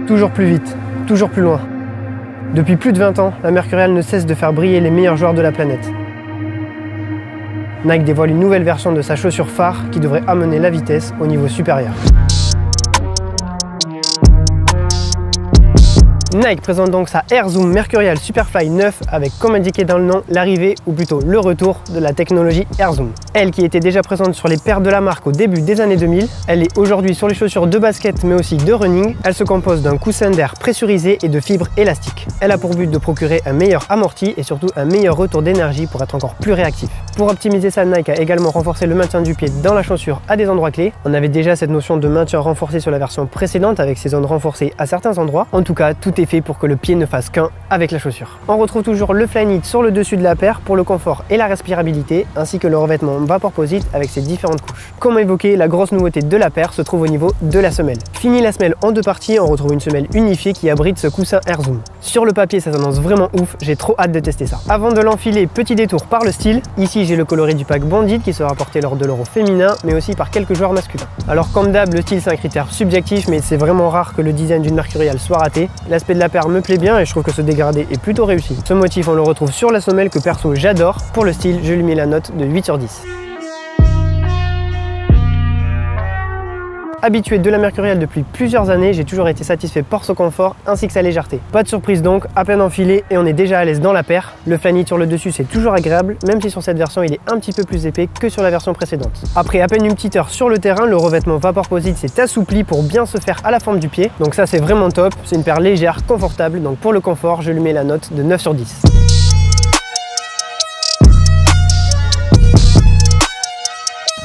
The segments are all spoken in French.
Toujours plus vite, toujours plus loin. Depuis plus de 20 ans, la Mercurial ne cesse de faire briller les meilleurs joueurs de la planète. Nike dévoile une nouvelle version de sa chaussure phare qui devrait amener la vitesse au niveau supérieur. Nike présente donc sa Air Zoom Mercurial Superfly 9 avec, comme indiqué dans le nom, l'arrivée ou plutôt le retour de la technologie Air Zoom. Elle qui était déjà présente sur les paires de la marque au début des années 2000, elle est aujourd'hui sur les chaussures de basket mais aussi de running. Elle se compose d'un coussin d'air pressurisé et de fibres élastiques. Elle a pour but de procurer un meilleur amorti et surtout un meilleur retour d'énergie pour être encore plus réactif. Pour optimiser ça, Nike a également renforcé le maintien du pied dans la chaussure à des endroits clés. On avait déjà cette notion de maintien renforcé sur la version précédente avec ses zones renforcées à certains endroits. En tout cas, tout est fait pour que le pied ne fasse qu'un avec la chaussure. On retrouve toujours le Flyknit sur le dessus de la paire pour le confort et la respirabilité, ainsi que le revêtement Vaporposit avec ses différentes couches. Comme évoqué, la grosse nouveauté de la paire se trouve au niveau de la semelle. Fini la semelle en deux parties, on retrouve une semelle unifiée qui abrite ce coussin Air Zoom. Sur le papier, ça s'annonce vraiment ouf, j'ai trop hâte de tester ça. Avant de l'enfiler, petit détour par le style. Ici, j'ai le coloris du pack Bandit qui sera porté lors de l'Euro féminin, mais aussi par quelques joueurs masculins. Alors comme d'hab, le style c'est un critère subjectif, mais c'est vraiment rare que le design d'une Mercurial soit raté. L'aspect de la paire me plaît bien et je trouve que ce dégradé est plutôt réussi. Ce motif, on le retrouve sur la semelle que perso j'adore. Pour le style, je lui mets la note de 8 sur 10. Habitué de la Mercurial depuis plusieurs années, j'ai toujours été satisfait par son confort ainsi que sa légèreté. Pas de surprise donc, à peine enfilé et on est déjà à l'aise dans la paire. Le Flyknit sur le dessus c'est toujours agréable, même si sur cette version il est un petit peu plus épais que sur la version précédente. Après à peine une petite heure sur le terrain, le revêtement Vaporposit s'est assoupli pour bien se faire à la forme du pied. Donc ça c'est vraiment top, c'est une paire légère, confortable, donc pour le confort je lui mets la note de 9 sur 10.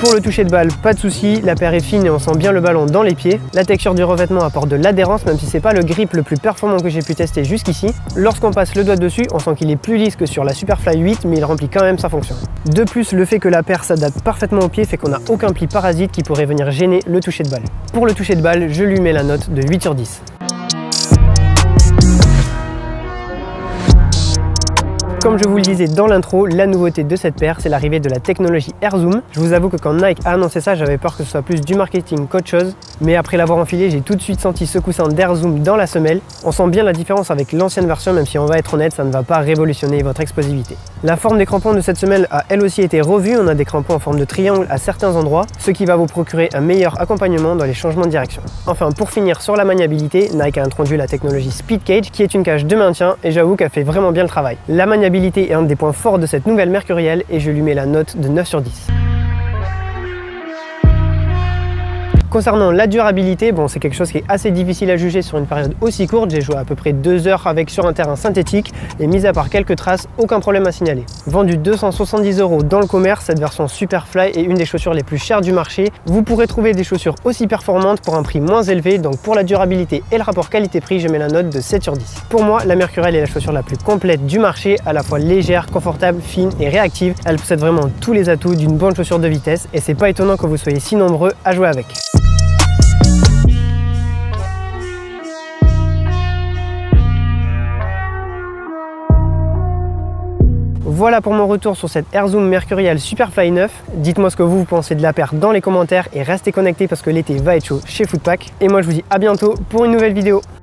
Pour le toucher de balle, pas de souci, la paire est fine et on sent bien le ballon dans les pieds. La texture du revêtement apporte de l'adhérence, même si c'est pas le grip le plus performant que j'ai pu tester jusqu'ici. Lorsqu'on passe le doigt dessus, on sent qu'il est plus lisse que sur la Superfly 8, mais il remplit quand même sa fonction. De plus, le fait que la paire s'adapte parfaitement au pied fait qu'on n'a aucun pli parasite qui pourrait venir gêner le toucher de balle. Pour le toucher de balle, je lui mets la note de 8 sur 10. Comme je vous le disais dans l'intro, la nouveauté de cette paire, c'est l'arrivée de la technologie Air Zoom. Je vous avoue que quand Nike a annoncé ça, j'avais peur que ce soit plus du marketing qu'autre chose. Mais après l'avoir enfilé, j'ai tout de suite senti ce coussin d'Air Zoom dans la semelle. On sent bien la différence avec l'ancienne version, même si on va être honnête, ça ne va pas révolutionner votre explosivité. La forme des crampons de cette semelle a elle aussi été revue. On a des crampons en forme de triangle à certains endroits, ce qui va vous procurer un meilleur accompagnement dans les changements de direction. Enfin, pour finir sur la maniabilité, Nike a introduit la technologie Speed Cage, qui est une cage de maintien, et j'avoue qu'elle fait vraiment bien le travail. La maniabilité est un des points forts de cette nouvelle Mercurial et je lui mets la note de 9 sur 10. Concernant la durabilité, bon, c'est quelque chose qui est assez difficile à juger sur une période aussi courte. J'ai joué à peu près 2 heures avec sur un terrain synthétique et mis à part quelques traces, aucun problème à signaler. Vendue 270 € dans le commerce, cette version Superfly est une des chaussures les plus chères du marché. Vous pourrez trouver des chaussures aussi performantes pour un prix moins élevé, donc pour la durabilité et le rapport qualité-prix, je mets la note de 7 sur 10. Pour moi, la Mercurial est la chaussure la plus complète du marché, à la fois légère, confortable, fine et réactive. Elle possède vraiment tous les atouts d'une bonne chaussure de vitesse et c'est pas étonnant que vous soyez si nombreux à jouer avec. Voilà pour mon retour sur cette Air Zoom Mercurial Superfly 9. Dites-moi ce que vous pensez de la paire dans les commentaires et restez connectés parce que l'été va être chaud chez Footpack. Et moi je vous dis à bientôt pour une nouvelle vidéo.